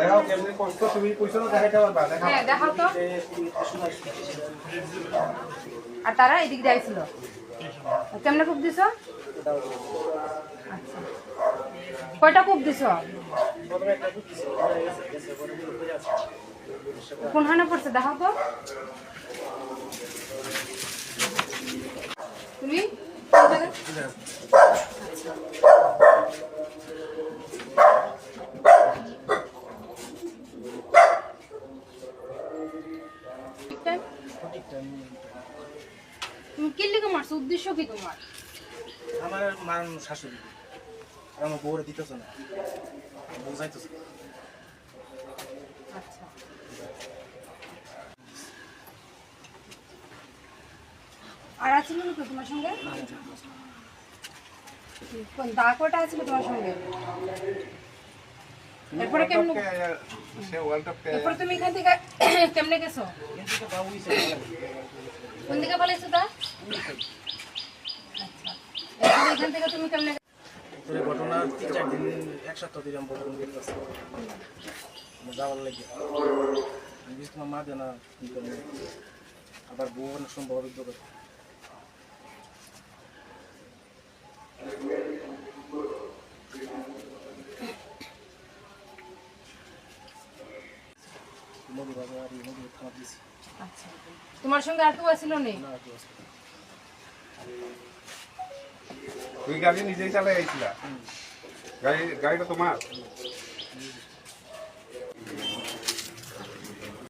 দেখাও কেমনে কষ্ট তুমি কইছো না দেখাইতে পারবা দেখাও হ্যাঁ দেখাও তো। আর তারা এদিক দিয়ে আইছিল কেমনে কূপ দিছ? আচ্ছা কয়টা কূপ দিছ? কোনখানে পড়ছে দেখাও তো তুমি কোন জায়গায়? তুমি কি লিখে মারছো? উদ্দেশ্য কি তোমার? আমার মান শাশুড়ি আমার বউরে দিতেছে না, বুঝাইতেছে। আচ্ছা আর আছিল না তো তোমার সঙ্গে? কোন দা কটা আছিল তোমার সঙ্গে? এরপরে কেমনে এরপরে তুমি এখান থেকে কেমনে গেছো? কোন দিকে পালাইছো তা? আচ্ছা এরপরে এখান থেকে তুমি কেমনে? এই ঘটনা 3-4 দিন এক সপ্তাহ ধরে আমি বলতে দেখতেছি যাওয়ার লাগে আমি তোমার মা দেনা আবার বউ অনেক সম্ভব অভিজ্ঞ করে আচ্ছা তোমার সঙ্গে আর কেউ আছিল না? তুই গাড়ি নিজেই চালাই আইছিলা গাড়িটা তোমার